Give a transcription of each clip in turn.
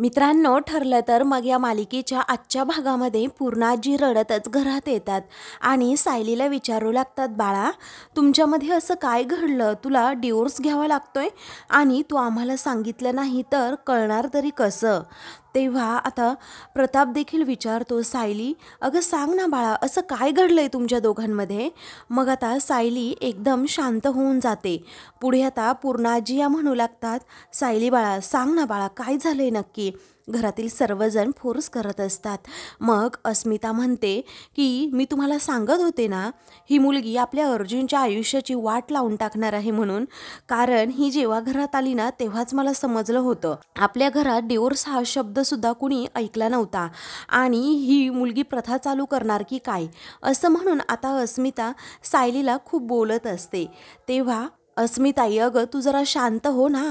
मित्रांनो, ठरलं तर मग या मालिकेच्या आजच्या भागामध्ये पूर्णाजी रडतच घरात येतात आणि सायलीला विचारू लागतात, बाळा तुमच्यामध्ये असं काय घडलं, तुला डिवोर्स घ्यावा लागतोय आणि तू आम्हाला सांगितलं नाही तर कळणार तरी कसं. तेव्हा आता प्रताप देखील विचारतो, सायली अगं सांग ना बाळा, असं काय घडलंय तुमच्या दोघांमध्ये. मग आता सायली एकदम शांत होऊन जाते. पुढे आता पूर्णाजी या म्हणू लागतात, सायली बाळा सांग ना बाळा, काय झालंय नक्की. घरातील सर्वजण फोर्स करत असतात. मग अस्मिता म्हणते की मी तुम्हाला सांगत होते ना, ही मुलगी आपल्या अर्जुनच्या आयुष्याची वाट लावून टाकणार आहे म्हणून. कारण ही जेव्हा घरात आली ना तेव्हाच मला समजलं होतं, आपल्या घरात डिवोर्स हा शब्दसुद्धा कुणी ऐकला नव्हता आणि ही मुलगी प्रथा चालू करणार की काय, असं म्हणून आता अस्मिता सायलीला खूप बोलत असते. तेव्हा अस्मिताई अगं तू जरा शांत हो ना,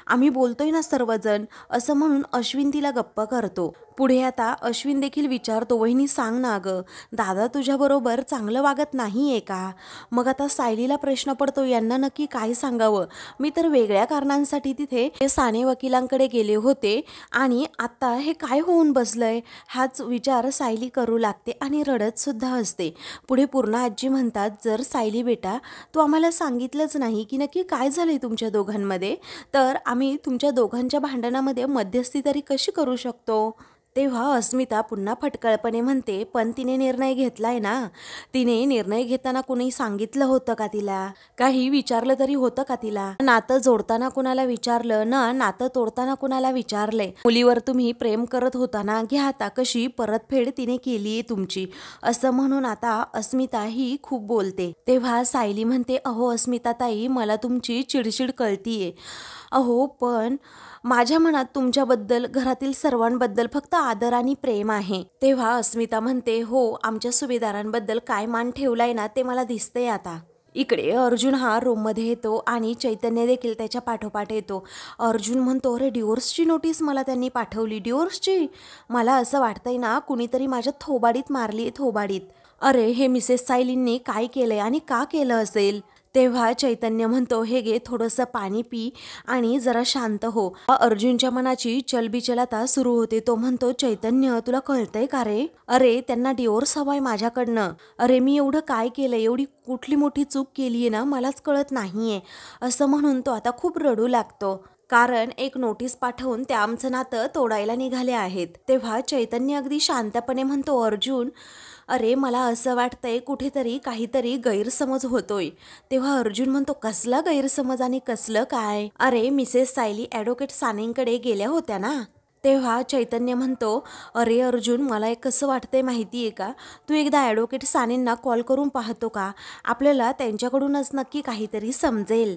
आम्ही बोलतोय ना सर्वजण, असं म्हणून अश्विन तिला गप्प करतो. पुढे आता अश्विन देखील विचारतो, वहिनी सांग ना अगं, दादा तुझ्याबरोबर चांगलं वागत नाही आहे का. मग आता सायलीला प्रश्न पडतो, यांना नक्की काय सांगावं, मी तर वेगळ्या कारणांसाठी तिथे साने वकिलांकडे गेले होते आणि आता हे काय होऊन बसलंय, हाच विचार सायली करू लागते आणि रडत सुद्धा असते. पुढे पूर्ण आजी म्हणतात, जर सायली बेटा तू आम्हाला सांगितलंच नाही की नक्की काय झालंय तुमच्या दोघांमध्ये, तर आम्ही तुमच्या दोघांच्या भांडणामध्ये मध्यस्थी तरी कशी करू शकतो. तेव्हा अस्मिता पुन्हा फटकळपणे म्हणते, पण तिने निर्णय घेतलाय ना, तिने निर्णय घेताना कुणी सांगितलं होतं का तिला, काही विचारलं तरी होतं का तिला. नातं जोडताना कुणाला विचारलं ना, नातं तोडताना कुणाला विचारलंय. मुलीवर तुम्ही प्रेम करत होता ना, घ्या आता कशी परतफेड तिने केलीये तुमची, असं म्हणून आता अस्मिता ही खूप बोलते. तेव्हा सायली म्हणते, अहो अस्मिता ताई, मला तुमची चिडचिड कळतीये, अहो पण माझ्या मनात तुमच्याबद्दल, घरातील सर्वांबद्दल फक्त आदर आणि प्रेम आहे. तेव्हा अस्मिता म्हणते, हो आमच्या सुभेदारांबद्दल काय मान ठेवलाय ना ते मला दिसतंय आता. इकडे अर्जुन हा रूममध्ये येतो आणि चैतन्य देखील त्याच्या पाठोपाठ येतो. अर्जुन म्हणतो, अरे डिवोर्सची नोटीस मला त्यांनी पाठवली, डिवोर्सची. मला असं वाटतंय ना कुणीतरी माझ्या थोबाडीत मारली, थोबाडीत. अरे हे मिसेस सायलींनी काय केलंय आणि का केलं असेल. तेव्हा चैतन्य म्हणतो, हे घे थोडंसं पाणी पी आणि जरा शांत हो. अर्जुनच्या मनाची चलबिचल आता सुरू होते. तो म्हणतो, चैतन्य तुला कळतंय का रे, अरे त्यांना डिवोर्स हवाय माझ्याकडनं. अरे मी एवढं काय केलंय, एवढी कुठली मोठी चूक केलीये ना, मलाच कळत नाहीये. असं म्हणून तो आता खूप रडू लागतो, कारण एक नोटीस पाठवून ते आमचं नातं तोडायला निघाले आहेत. तेव्हा चैतन्य अगदी शांतपणे म्हणतो, अर्जुन अरे मला असं वाटतंय कुठेतरी काहीतरी गैरसमज होतोय. तेव्हा अर्जुन म्हणतो, कसला गैरसमज आणि कसलं काय. अरे मिसेस सायली ॲडव्होकेट सानेंकडे गेल्या होत्या ना. तेव्हा चैतन्य म्हणतो, अरे अर्जुन मला एक कसं वाटतंय माहिती आहे का, तू एकदा ॲडव्होकेट सानेंना कॉल करून पाहतो का, आपल्याला त्यांच्याकडूनच नक्की काहीतरी समजेल.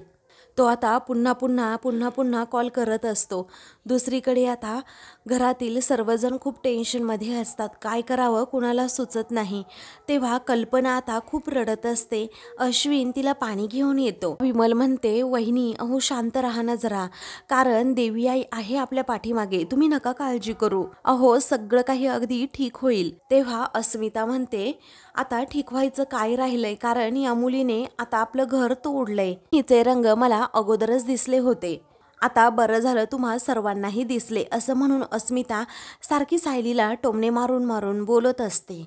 तो आता पुन्हा पुन्हा कॉल करत असतो. दुसरीकडे आता घरातील सर्वजण खूप टेन्शनमध्ये असतात, काय करावं कुणाला सुचत नाही. तेव्हा कल्पना आता खूप रडत असते. अश्विन तिला पाणी घेऊन येतो. विमल म्हणते, वहिनी अहो शांत राहा ना जरा, कारण देवी आई आहे आपल्या पाठीमागे, तुम्ही नका काळजी करू, अहो सगळं काही अगदी ठीक होईल. तेव्हा अस्मिता म्हणते, आता ठीक व्हायचं काय राहिलंय, कारण या मुलीने आता आपलं घर तोडलंय. हिचे रंग मला अगोदरच दिसले होते, आता बरं झालं तुम्हा सर्वांनाही दिसले, असं म्हणून अस्मिता सारखी सायलीला टोमणे मारून मारून बोलत असते.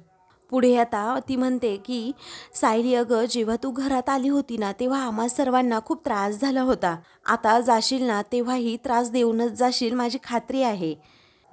पुढे आता ती म्हणते की सायली अगं जेव्हा तू घरात आली होती ना तेव्हा आम्हा सर्वांना खूप त्रास झाला होता, आता जाशील ना तेव्हाही त्रास देऊनच जाशील, माझी खात्री आहे.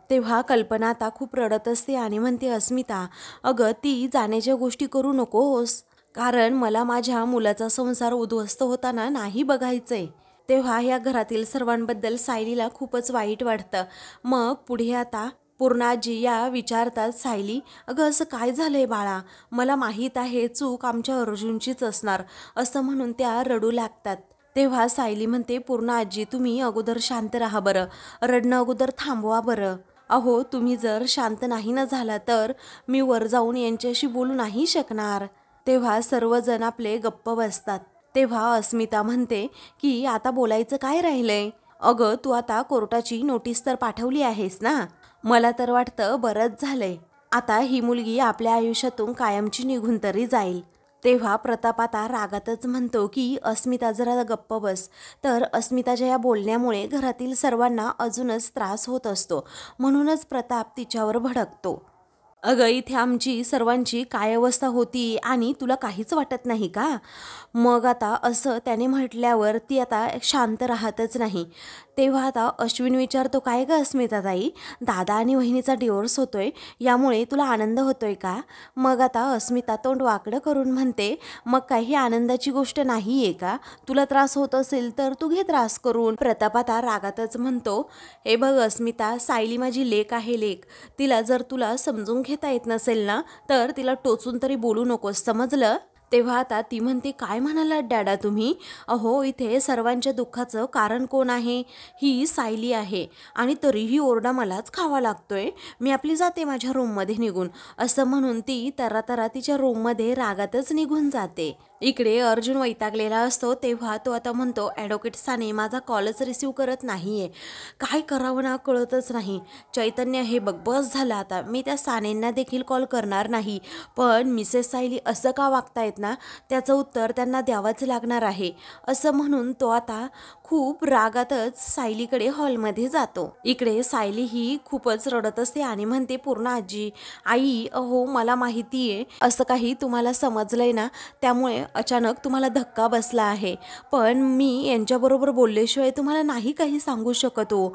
तेव्हा कल्पना आता खूप रडत असते आणि म्हणते, अस्मिता अगं ती जाण्याच्या गोष्टी करू नकोस, कारण मला माझ्या मुलाचा संसार उद्ध्वस्त होताना नाही बघायचंय. तेव्हा या घरातील सर्वांबद्दल सायलीला खूपच वाईट वाटतं. मग पुढे आता पूर्णाजी या विचारतात, सायली अगं असं काय झालंय बाळा, मला माहीत आहे चूक आमच्या अर्जुनचीच असणार, असं म्हणून त्या रडू लागतात. तेव्हा सायली म्हणते, पूर्ण आजी तुम्ही अगोदर शांत राहा बरं, रडणं अगोदर थांबवा बरं. अहो तुम्ही जर शांत नाही ना झाला तर मी वर जाऊन यांच्याशी बोलू नाही शकणार. तेव्हा सर्वजण आपले गप्प बसतात. तेव्हा अस्मिता म्हणते की आता बोलायचं काय राहिलंय, अगं तू आता कोर्टाची नोटीस तर पाठवली आहेस ना, मला तर वाटतं बरंच झालंय, आता ही मुलगी आपल्या आयुष्यातून कायमची निघून तरी जाईल. तेव्हा प्रताप आता रागातच म्हणतो की अस्मिता जरा गप्प बस. तर अस्मिताच्या या बोलण्यामुळे घरातील सर्वांना अजूनच त्रास होत असतो. म्हणूनच प्रताप तिच्यावर भडकतो. अगं इथे आमची सर्वांची काय अवस्था होती आणि तुला काहीच वाटत नाही का? मग आता असं त्याने म्हटल्यावर ती आता शांत राहतच नाही. तेव्हा आता अश्विन विचारतो, काय ग अस्मिताताई, दादा आणि वहिनीचा डिवोर्स होतोय यामुळे तुला आनंद होतोय का? मग आता अस्मिता तोंड वाकडं करून म्हणते, मग काही आनंदाची गोष्ट नाही आहे का? तुला त्रास होत असेल तर तू घे त्रास करून. प्रताप आता रागातच म्हणतो, हे बघ अस्मिता, सायली माझी लेक आहे, लेक. तिला जर तुला समजून घेता येत नसेल ना तर तिला टोचून तरी बोलू नकोस, समजलं? तेव्हा आता ती म्हणते, काय म्हणालात डॅडा तुम्ही? अहो इथे सर्वांच्या दुःखाचं कारण कोण आहे? ही सायली आहे आणि तरीही ओरडा मलाच खावा लागतोय. मी आपली जाते माझ्या रूममध्ये निघून, असं म्हणून ती तरातरा तिच्या रूममध्ये रागातच निघून जाते. इकडे अर्जुन वैतागलेला असतो. तेव्हा तो आता म्हणतो, ॲडव्होकेट साने माझा कॉलच रिसीव करत नाहीये, काय करावं ना कळतच नाही. चैतन्य हे बघ, बस झालं आता, मी त्या सानेंना देखील कॉल करणार नाही, पण मिसेस सायली असं का वागतायत ना त्याचं उत्तर त्यांना द्यावंच लागणार आहे. असं म्हणून तो आता खूप रागातच सायलीकडे हॉलमध्ये जातो. इकडे सायली ही खूपच रडत असते आणि म्हणते, पूर्ण आजी, आई, अहो मला माहिती आहे असं काही तुम्हाला समजलंय ना, त्यामुळे अचानक तुम्हाला धक्का बसला आहे, पण मी यांच्याबरोबर बोलल्याशिवाय तुम्हाला नाही काही सांगू शकत हो.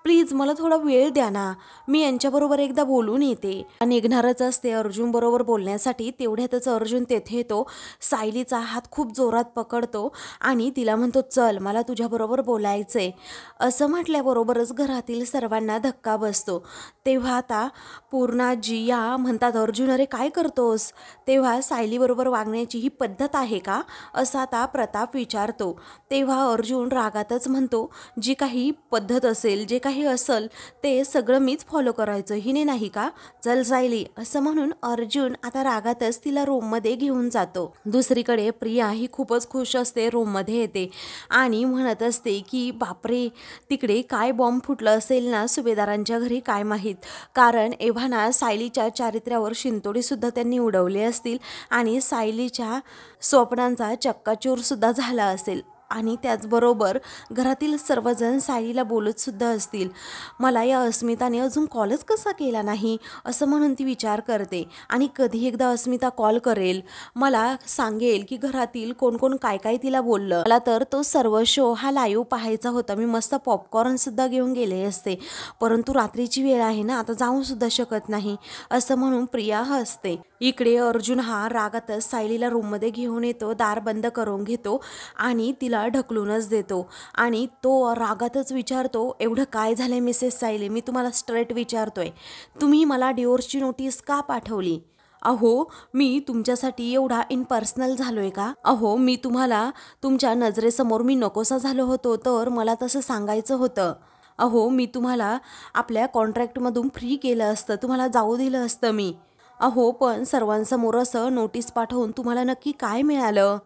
प्लीज मला थोडा वेळ द्या ना, मी यांच्याबरोबर एकदा बोलून येते. निघणारच असते अर्जुन बरोबर बोलण्यासाठी. तेवढ्यातच अर्जुन तेथे येतो. सायलीचा हात खूप जोरात पकडतो आणि तिला म्हणतो, चल मला तुझ्याबरोबर बोलायचंय. असं म्हटल्याबरोबरच घरातील सर्वांना धक्का बसतो. तेव्हा आता पूर्णाजी या म्हणतात, अर्जुन अरे काय करतोस? तेव्हा सायलीबरोबर वागण्याची ही पद्धत आहे का, असं आता प्रताप विचारतो. तेव्हा अर्जुन रागातच म्हणतो, जी काही पद्धत असेल, जे काही असेल ते सगळं मीच फॉलो करायचं, हिने नाही का? चल सायली, असं म्हणून अर्जुन आता रागातच तिला रूममध्ये घेऊन जातो. दुसरीकडे प्रिया ही खूपच खुश असते. रूममध्ये येते आणि म्हणत असते की बापरे, तिकडे काय बॉम्ब फुटलं असेल ना सुभेदारांच्या घरी काय माहीत, कारण एव्हाना सायलीच्या चारित्र्यावर शिंतोडीसुद्धा त्यांनी उडवले असतील आणि सायलीच्या स्वप्नांचा चक्काचूरसुद्धा झाला असेल आणि त्याचबरोबर घरातील सर्वजण सायलीला बोलतसुद्धा असतील. मला या अस्मिताने अजून कॉलच कसा केला नाही, असं म्हणून ती विचार करते आणि कधी एकदा अस्मिता कॉल करेल, मला सांगेल की घरातील कोण कोण काय काय तिला बोललं. मला तर तो सर्व शो हा लाईव्ह पाहायचा होता, मी मस्त पॉपकॉर्नसुद्धा घेऊन गेले असते, परंतु रात्रीची वेळ आहे ना, आता जाऊसुद्धा शकत नाही, असं म्हणून प्रिया हसते. इकडे अर्जुन हा रागातच सायलीला रूममध्ये घेऊन येतो, दार बंद करून घेतो आणि तिला ढकलूनच देतो आणि तो रागातच विचारतो, एवढं काय झालंय मिसेस सायली, मी तुम्हाला स्ट्रेट विचारतोय, तुम्ही मला डिवोर्सची नोटीस का पाठवली? अहो मी तुमच्यासाठी एवढा इनपर्सनल झालोय का? अहो मी तुम्हाला तुमच्या नजरेसमोर मी नकोसा झालो होतो तर मला तसं सांगायचं होतं. अहो मी तुम्हाला आपल्या कॉन्ट्रॅक्टमधून फ्री केलं असतं, तुम्हाला जाऊ दिलं असतं मी. अहो पण सर्वांसमोर असं नोटीस पाठवून तुम्हाला नक्की काय मिळालं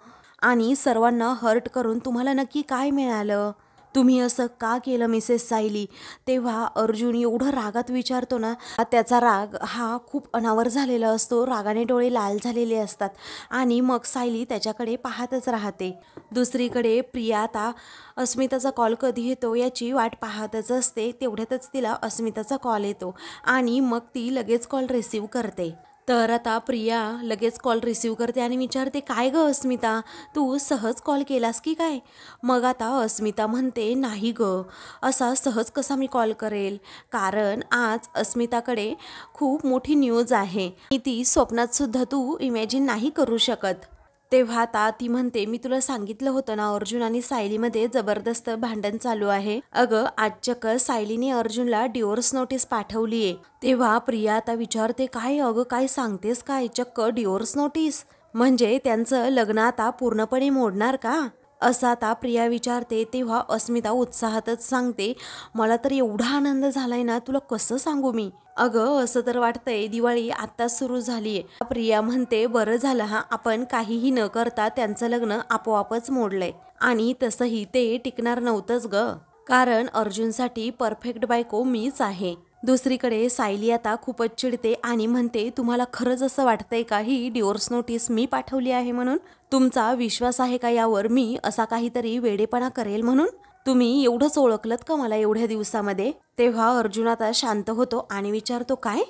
आणि सर्वांना हर्ट करून तुम्हाला नक्की काय मिळालं? तुम्ही असं का केलं मिसेस सायली? तेव्हा अर्जुन एवढं रागात विचारतो ना, त्याचा राग हा खूप अनावर झालेला असतो, रागाने डोळे लाल झालेले असतात आणि मग सायली त्याच्याकडे पाहतच राहते. दुसरीकडे प्रिया आता अस्मिताचा कॉल कधी येतो याची वाट पाहतच असते. तेवढ्यातच तिला अस्मिताचा कॉल येतो आणि मग ती लगेच कॉल रिसीव करते. तर आता प्रिया लगेच कॉल रिसीव करते आणि विचारते, काय ग अस्मिता, तू सहज कॉल केलास की काय? मग आता अस्मिता म्हणते, नाही ग, असा सहज कसा मी कॉल करेल, कारण आज अस्मिताकडे खूप मोठी न्यूज आहे, ती स्वप्नातसुद्धा तू इमॅजिन नाही करू शकत. तेव्हा आता ती म्हणते, मी तुला सांगितलं होतं ना अर्जुन आणि सायलीमध्ये जबरदस्त भांडण चालू आहे. अगं आज चक्क सायलीने अर्जुनला डिवोर्स नोटीस पाठवलीये. तेव्हा प्रिया आता विचारते, काय अगं काय सांगतेस काय, चक्क डिवोर्स नोटीस, म्हणजे त्यांचं लग्न आता पूर्णपणे मोडणार का, असं आता प्रिया विचारते. तेव्हा अस्मिता उत्साहातच सांगते, मला तर एवढा आनंद झालाय ना, तुला कसं सांगू मी. अगं असं तर वाटतंय दिवाळी आत्ताच सुरू झालीये. प्रिया म्हणते, बरं झालं हा, आपण काहीही न करता त्यांचं लग्न आपोआपच मोडलंय आणि तसंही ते टिकणार नव्हतंच ग, कारण अर्जुनसाठी परफेक्ट बायको मीच आहे. दुसरीकडे सायली आता खूपच चिडते आणि म्हणते, तुम्हाला खरंच असं वाटतंय का ही डिवोर्स नोटीस मी पाठवली आहे म्हणून? तुमचा विश्वास आहे का यावर मी असा काहीतरी वेडेपणा करेल म्हणून? तुम्ही एवढंच ओळखलत का मला एवढ्या दिवसामध्ये? तेव्हा अर्जुन आता शांत होतो आणि विचारतो, काय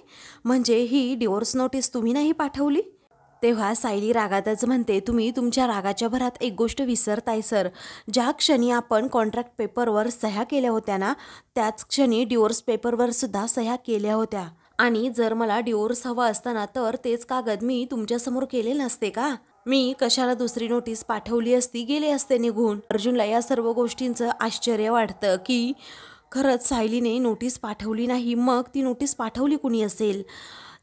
म्हणजे ही डिवोर्स नोटीस तुम्ही नाही पाठवली? तेव्हा सायली रागातच म्हणते, तुम्ही तुमच्या रागाच्या भरात एक गोष्ट विसरताय सर. ज्या क्षणी आपण कॉन्ट्रॅक्ट पेपरवर सह्या केल्या होत्या ना, त्याच क्षणी डिवोर्स पेपरवर सुद्धा सह्या केल्या होत्या. आणि जर मला डिवोर्स हवा असताना तर तेच कागद मी तुमच्यासमोर केले नसते का? मी कशाला दुसरी नोटीस पाठवली असती, गेले असते निघून. अर्जुनला या सर्व गोष्टींचं आश्चर्य वाटतं की खरंच सायलीने नोटीस पाठवली नाही, मग ती नोटीस पाठवली कुणी असेल?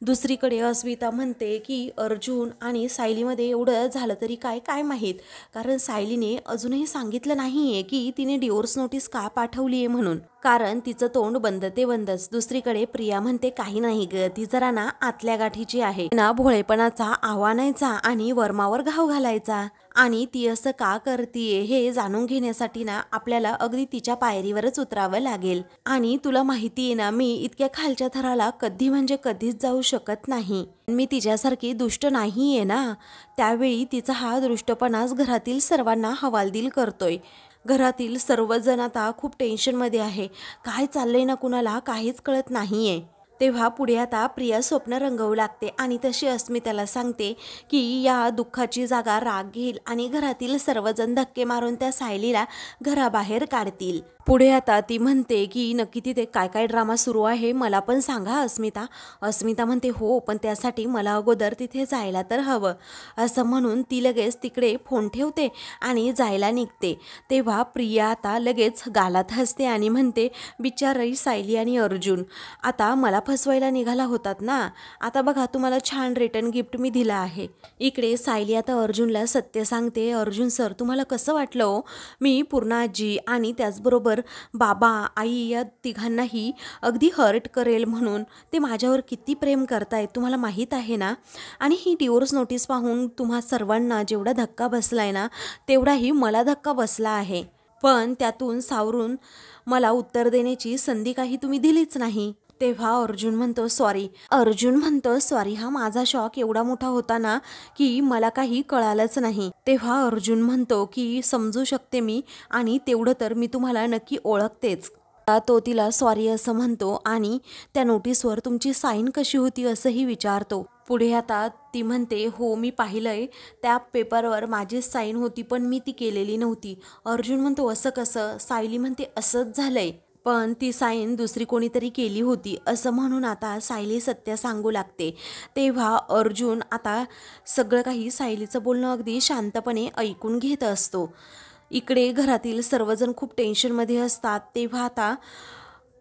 दुसरीकडे अस्मिता म्हणते की अर्जुन आणि सायलीमध्ये एवढं झालं तरी काय काय माहीत, कारण सायलीने अजूनही सांगितलं नाही आहे की तिने डिवोर्स नोटीस का पाठवली आहे म्हणून, कारण तिचं तोंड बंद ते बंदच. दुसरीकडे प्रिया म्हणते, काही नाही ग, ती जरा ना आतल्या गाठीची आहे ना, भोळेपणाचा आव्हानायचा आणि वर्मावर घाव घालायचा. आणि ती असं का करतीये हे जाणून घेण्यासाठी ना आपल्याला अगदी तिच्या पायरीवरच उतरावं लागेल. आणि तुला माहिती आहे ना, मी इतक्या खालच्या थराला कधी म्हणजे कधीच जाऊ शकत नाही. मी तिच्यासारखी दुष्ट नाहीये ना. त्यावेळी तिचा हा दुष्टपणाच घरातील सर्वांना हवालदिल करतोय. घरातील सर्वजण आता खूप टेन्शनमध्ये आहे. काय चाललंय ना कुणाला काहीच कळत नाहीये. तेव्हा पुढे आता प्रिया स्वप्न रंगवू लागते आणि तशी अस्मिताला सांगते की या दुःखाची जागा राग घेईल आणि घरातील सर्वजण धक्के मारून त्या सायलीला घराबाहेर काढतील. पुढे आता ती म्हणते की नक्की तिथे काय काय ड्रामा सुरू आहे मला पण सांगा अस्मिता. अस्मिता म्हणते, हो पण त्यासाठी मला अगोदर तिथे जायला तर हवं. असं म्हणून ती लगेच तिकडे फोन ठेवते आणि जायला निघते. तेव्हा प्रिया आता लगेच गालात हसते आणि म्हणते, बिचारी सायली आणि अर्जुन आता मला फसवायला निघाला होतात ना. आता बघा तुम्हाला छान रिटर्न गिफ्ट मी दिलं आहे. इकडे सायली आता अर्जुनला सत्य सांगते, अर्जुन सर तुम्हाला कसं वाटलं हो? मी पूर्ण आजी आणि त्याचबरोबर बाबा आई या तिघांनाही अगदी हर्ट करेल म्हणून ते माझ्यावर किती प्रेम करतायत तुम्हाला माहीत आहे ना. आणि ही डिवोर्स नोटीस पाहून तुम्हा सर्वांना जेवढा धक्का बसलाय ना तेवढाही मला धक्का बसला आहे. पण त्यातून सावरून मला उत्तर देण्याची संधी काही तुम्ही दिलीच नाही. तेव्हा अर्जुन म्हणतो सॉरी हा माझा शॉक एवढा मोठा होता ना की मला काही कळालंच नाही. तेव्हा अर्जुन म्हणतो की समजू शकते मी आणि तेवढं तर मी तुम्हाला नक्की ओळखतेच. तो तिला सॉरी असं म्हणतो आणि त्या नोटीसवर तुमची साईन कशी होती असंही विचारतो. पुढे आता ती म्हणते, हो मी पाहिलंय त्या पेपरवर माझीच साईन होती पण मी ती केलेली नव्हती. अर्जुन म्हणतो, असं कसं? सायली म्हणते, असंच झालंय पण ती साईन दुसरी कोणीतरी केली होती असं म्हणून आता सायली सत्य सांगू लागते. तेव्हा अर्जुन आता सगळं काही सायलीचं बोलणं अगदी शांतपणे ऐकून घेत असतो. इकडे घरातील सर्वजण खूप टेन्शनमध्ये असतात. तेव्हा आता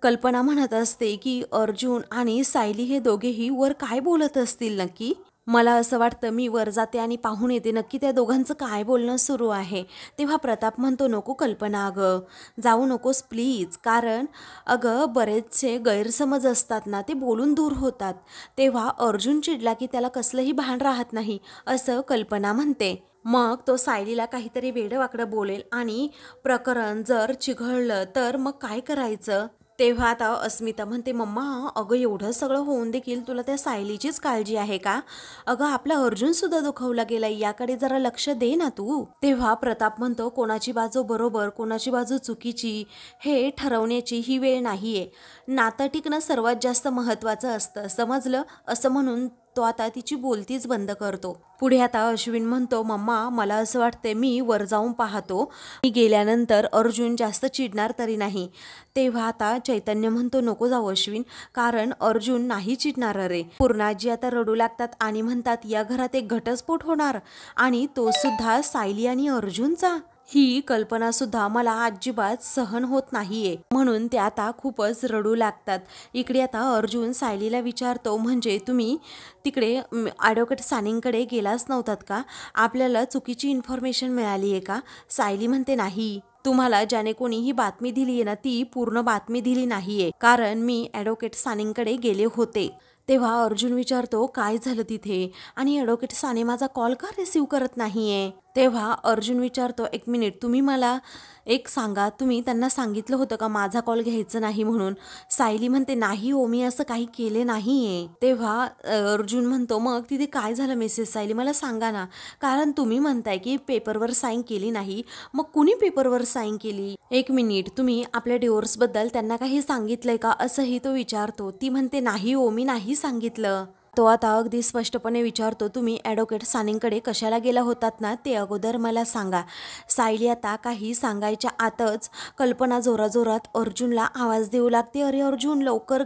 कल्पना म्हणत असते की अर्जुन आणि सायली हे दोघेही वर काय बोलत असतील नक्की. मला असं वाटतं मी वर जाते आणि पाहून येते नक्की त्या दोघांचं काय बोलणं सुरू आहे. तेव्हा प्रताप म्हणतो, नको कल्पना अगं जाऊ नकोस प्लीज, कारण अगं बरेचसे गैरसमज असतात ना ते बोलून दूर होतात. तेव्हा अर्जुन चिडला की त्याला कसलंही भान राहत नाही असं कल्पना म्हणते. मग तो सायलीला काहीतरी वेडवाकडं बोलेल आणि प्रकरण जर चिघळलं तर मग काय करायचं. तेव्हा आता अस्मिता म्हणते, मम्मा अगं एवढं सगळं होऊन देखील तुला त्या सायलीचीच काळजी आहे का? अगं आपला अर्जुन सुद्धा दुखावला गेलाय, याकडे जरा लक्ष दे ना तू. तेव्हा प्रताप म्हणतो, कोणाची बाजू बरोबर कोणाची बाजू चुकीची हे ठरवण्याची ही वेळ नाहीये. नातं टिकणं सर्वात जास्त महत्त्वाचं असतं, समजलं? असं म्हणून तो आता तिची बोलतीच बंद करतो. पुढे आता अश्विन म्हणतो, मम्मा मला असं वाटतंय मी वर जाऊन पाहतो, मी गेल्यानंतर अर्जुन जास्त चिडणार तरी नाही. तेव्हा आता चैतन्य म्हणतो, नको जाऊ अश्विन, कारण अर्जुन नाही चिडणार. अरे पूर्णाजी आता रडू लागतात आणि म्हणतात, या घरात एक घटस्फोट होणार आणि तो सुद्धा सायली आणि अर्जुनचा. ही कल्पना सुद्धा मला अजिबात सहन होत नाहीये. म्हणून ते आता खूपच रडू लागतात. इकडे आता अर्जुन सायलीला विचारतो, म्हणजे तुम्ही तिकडे ॲडव्होकेट सानींकडे गेलाच नव्हतात का? आपल्याला चुकीची इन्फॉर्मेशन मिळाली आहे का? सायली म्हणते, नाही, तुम्हाला ज्याने कोणी ही बातमी दिली आहे ना ती पूर्ण बातमी दिली नाहीये, कारण मी ॲडव्होकेट सानींकडे गेले होते. तेव्हा अर्जुन विचारतो, काय झालं तिथे आणि ॲडव्होकेट साने माझा कॉल का रिसीव करत नाहीये? तेव्हा अर्जुन विचारतो, एक मिनिट, तुम्ही मला एक सांगा, तुम्ही त्यांना सांगितलं होतं का माझा कॉल घ्यायचं नाही म्हणून? सायली म्हणते नाही हो, मी असं काही केले नाहीये. तेव्हा अर्जुन म्हणतो मग तिथे काय झालं मिसेस सायली, मला सांगा ना. कारण तुम्ही म्हणताय की पेपरवर साईन केली नाही, मग कुणी पेपरवर साईन केली? एक मिनिट, तुम्ही आपल्या डिवोर्सबद्दल त्यांना काही सांगितलंय का असंही तो विचारतो. ती म्हणते नाही हो, मी नाही सांगितलं. तो आता अगदी स्पष्टपणे विचारतो, तुम्ही ॲडव्होकेट सानींकडे कशाला गेला होतात ना, ते अगोदर मला सांगा. सायली आता काही सांगायच्या आतच कल्पना जोराजोरात अर्जुनला आवाज देऊ लागते, अरे अर्जुन लवकर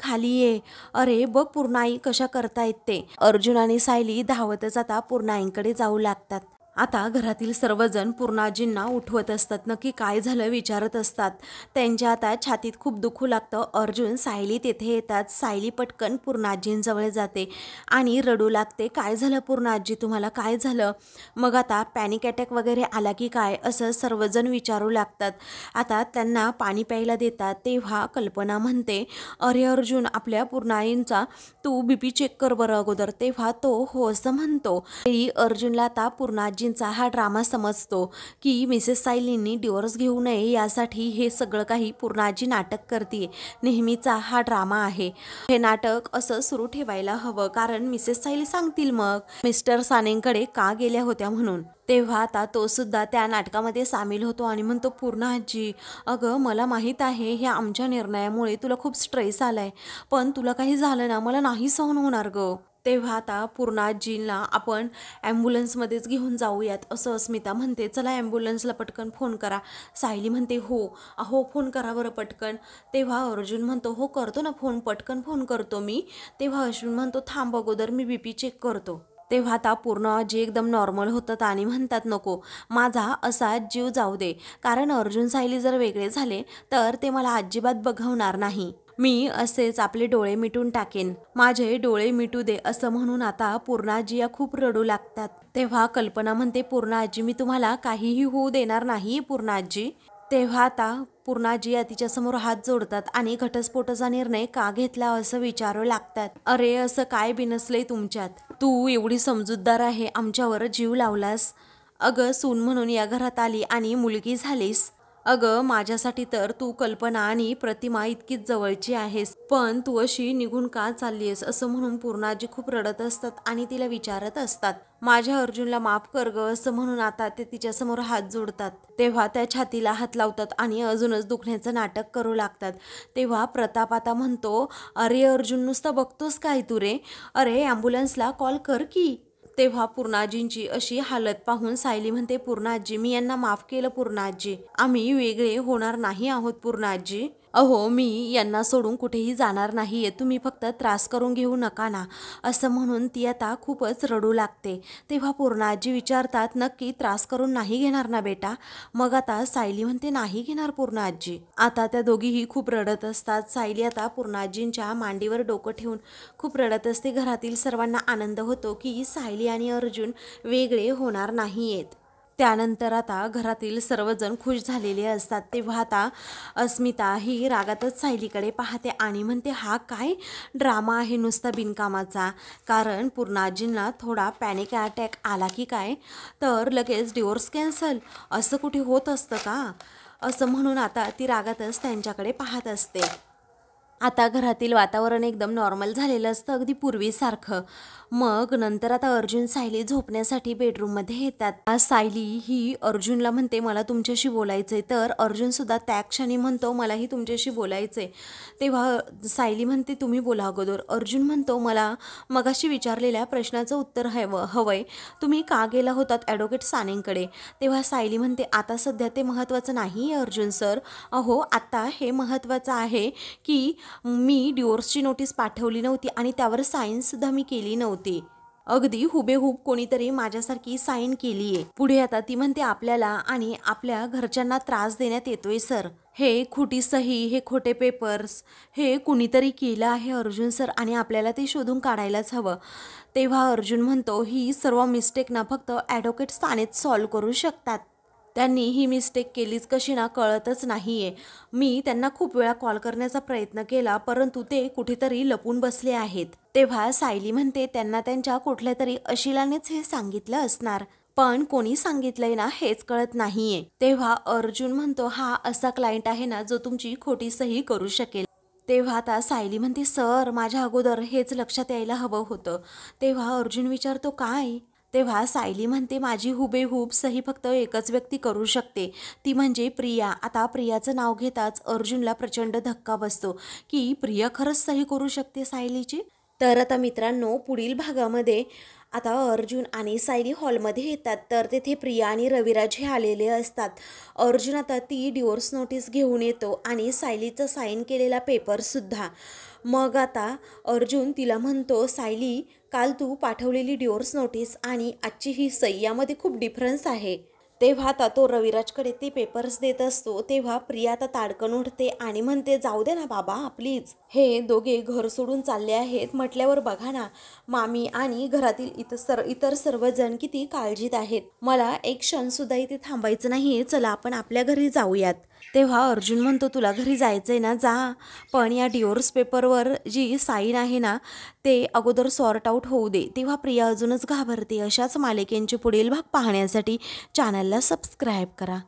खाली ये, अरे बघ पूर्णाई कशा करतायत ते. अर्जुन आणि सायली धावतच आता पूर्णाईंकडे जाऊ लागतात. आता घरातील सर्वजण पूर्णाजींना उठवत असतात, नक्की काय झालं विचारत असतात. त्यांच्या आता छातीत खूप दुखू लागतं. अर्जुन सायली तेथे येतात. सायली पटकन पूर्णाजींजवळ जाते आणि रडू लागते, काय झालं पूर्णाजी, तुम्हाला काय झालं? मग आता पॅनिक अटॅक वगैरे आला की काय असं सर्वजण विचारू लागतात. आता त्यांना पाणी प्यायला देतात. तेव्हा कल्पना म्हणते, अरे अर्जुन आपल्या पूर्णाईंचा तू बीपी चेक कर बरं अगोदर. तेव्हा तो हो असं म्हणतो. अर्जुनला आता पूर्णाजी हा ड्रामा समजतो की मिसेस सायलींनी डिवोर्स घेऊ नये यासाठी हे सगळं काही पूर्णाजी नाटक करते. नेहमीचा हा ड्रामा आहे. हे नाटक असं सुरू ठेवायला हवं, कारण मिसेस सायली सांगतील मग मिस्टर सानेंकडे का गेल्या होत्या म्हणून. तेव्हा आता तो सुद्धा त्या नाटकामध्ये सामील होतो आणि म्हणतो, पूर्णाजी अगं मला माहीत आहे ह्या आमच्या निर्णयामुळे तुला खूप स्ट्रेस आलाय, पण तुला काही झालं ना मला नाही सहन होणार गं. तेव्हा आता पूर्णाजींना आपण ॲम्ब्युलन्समध्येच घेऊन जाऊयात असं अस्मिता म्हणते. चला ॲम्ब्युलन्सला पटकन फोन करा. सायली म्हणते हो अहो फोन करा बरं पटकन. तेव्हा अर्जुन म्हणतो हो करतो ना फोन, पटकन फोन करतो मी. तेव्हा अश्विन म्हणतो थांब अगोदर मी बीपी चेक करतो. तेव्हा आता पूर्णाजी एकदम नॉर्मल होतात आणि म्हणतात नको माझा असा जीव जाऊ दे, कारण अर्जुन सायली जर वेगळे झाले तर ते मला अजिबात बघवणार नाही. मी असेच आपले डोळे मिटून टाकेन, माझे डोळे मिटू दे असं म्हणून आता पूर्णाजी या खूप रडू लागतात. तेव्हा कल्पना म्हणते, पूर्णाजी मी तुम्हाला काहीही होऊ देणार नाही पूर्णाजी. तेव्हा आता पूर्णाजी तिच्यासमोर हात जोडतात आणि घटस्फोटाचा निर्णय का घेतला असं विचारू लागतात. अरे असं काय बिनसलंय तुमच्यात, तू एवढी समजूतदार आहे, आमच्यावर जीव लावलास. अगं सून म्हणून या घरात आली आणि मुलगी झालीस. अगं माझ्यासाठी तर तू कल्पना आणि प्रतिमा इतकीच जवळची आहेस, पण तू अशी निघून का चाललीस असं म्हणून पूर्णाजी खूप रडत असतात आणि तिला विचारत असतात, माझ्या अर्जुनला माफ कर ग असं म्हणून आता ते तिच्यासमोर हात जोडतात. तेव्हा त्या छातीला हात लावतात आणि अजूनच दुखण्याचं नाटक करू लागतात. तेव्हा प्रताप आता म्हणतो, अरे अर्जुन नुसतं बघतोस काय तू रे, अरे ॲम्ब्युलन्सला कॉल कर की. तेव्हा पूर्णाजींची अशी हालत पाहून सायली म्हणते, पूर्णाजी मी यांना माफ केलं पूर्णाजी, आम्ही वेगळे होणार नाही आहोत पूर्णाजी. अहो मी यांना सोडून कुठेही जाणार नाहीये, तुम्ही फक्त त्रास करून घेऊ नका ना असं म्हणून ती आता खूपच रडू लागते. तेव्हा पूर्णाजी विचारतात, नक्की त्रास करून नाही घेणार ना बेटा? मग आता सायली म्हणते नाही घेणार पूर्णाजी. आता त्या दोघीही खूप रडत असतात. सायली आता पूर्णाजींच्या मांडीवर डोकं ठेवून खूप रडत असते. घरातील सर्वांना आनंद होतो की सायली आणि अर्जुन वेगळे होणार नाहीयेत. त्यानंतर आता घरातील सर्वजण खुश झालेले असतात. तेव्हा आता अस्मिता ही रागातच सायलीकडे पाहते आणि म्हणते, हा काय ड्रामा आहे नुसता बिनकामाचा, कारण पूर्णाजींना थोडा पॅनिक अटॅक आला की काय तर लगेच डिवोर्स कॅन्सल, असं कुठे होत असतं का असं म्हणून आता ती रागातच त्यांच्याकडे पाहत असते. आता घरातील वातावरण एकदम नॉर्मल झालेलं असतं, अगदी पूर्वीसारखं. मग नंतर आता अर्जुन सायली झोपण्यासाठी बेडरूममध्ये येतात. आज सायली ही अर्जुनला म्हणते, मला तुमच्याशी बोलायचंय. तर अर्जुन सुद्धा त्या क्षणी म्हणतो, मलाही तुमच्याशी बोलायचंय. तेव्हा सायली म्हणते, तुम्ही बोला अगोदर. अर्जुन म्हणतो, मला मगाशी विचारलेल्या प्रश्नाचं उत्तर हवंय, तुम्ही का गेला होतात ॲडव्होकेट सानेंकडे? तेव्हा सायली म्हणते, आता सध्या ते महत्त्वाचं नाही अर्जुन सर. अहो आता हे महत्त्वाचं आहे की मी डिवोर्सची नोटीस पाठवली नव्हती आणि त्यावर साईनसुद्धा मी केली नव्हती. अगदी हुबेहूब कोणीतरी माझ्यासारखी साईन केली आहे. पुढे आता ती म्हणते, आपल्याला आणि आपल्या घरच्यांना त्रास देण्यात येतोय सर. हे खोटी सही, हे खोटे पेपर्स, हे कुणीतरी केलं आहे अर्जुन सर आणि आपल्याला ते शोधून काढायलाच हवं. तेव्हा अर्जुन म्हणतो, ही सर्व मिस्टेक ना फक्त ॲडव्होकेट सानेच सॉल्व्ह करू शकतात. त्यांनी ही मिस्टेक केलीच कशी ना कळतच नाहीये. मी त्यांना खूप वेळा कॉल करण्याचा प्रयत्न केला, परंतु ते कुठेतरी लपून बसले आहेत. तेव्हा सायली म्हणते, त्यांना त्यांच्या कुठल्या तरी अशिलानेच हे सांगितलं असणार. पण कोणी सांगितलंय ना हेच कळत नाहीये. तेव्हा अर्जुन म्हणतो, हा असा क्लायंट आहे ना जो तुमची खोटी सही करू शकेल. तेव्हा आता सायली म्हणते, सर माझ्या अगोदर हेच लक्षात यायला हवं होतं. तेव्हा अर्जुन विचारतो, काय? तेव्हा सायली म्हणते, माझी हुबेहूब सही फक्त एकच व्यक्ती करू शकते, ती म्हणजे प्रिया. आता प्रियाचं नाव घेताच अर्जुनला प्रचंड धक्का बसतो की प्रिया खरंच सही करू शकते सायलीची. तर आता मित्रांनो, पुढील भागामध्ये आता अर्जुन आणि सायली हॉलमध्ये येतात, तर तेथे प्रिया आणि रविराज हे आलेले असतात. अर्जुन आता ती डिवोर्स नोटीस घेऊन येतो आणि सायलीचं साईन केलेला पेपरसुद्धा. मग आता अर्जुन तिला म्हणतो, सायली काल तू पाठवलेली डिवोर्स नोटीस आणि आजची ही सही यामध्ये खूप डिफरन्स आहे. तेव्हा आता तो रविराजकडे ते पेपर्स देत असतो. तेव्हा प्रिया आता ताडकन उठते आणि म्हणते, जाऊ दे ना बाबा प्लीज, हे दोघे घर सोडून चालले आहेत म्हटल्यावर बघा ना, मामी आणि घरातील इतर सर्वजण किती काळजीत आहेत. मला एक क्षणसुद्धा इथे थांबायचं नाही, चला आपण आपल्या घरी जाऊयात. तेव्हा अर्जुन म्हणतो, तुला घरी जायचंय ना जा, पण या डिवोर्स पेपरवर जी साईन आहे ना ते अगोदर सॉर्ट आऊट होऊ दे. तेव्हा प्रिया अजूनच घाबरते. अशाच मालिकेंचे पुढील भाग पाहण्यासाठी चॅनलला सबस्क्राईब करा.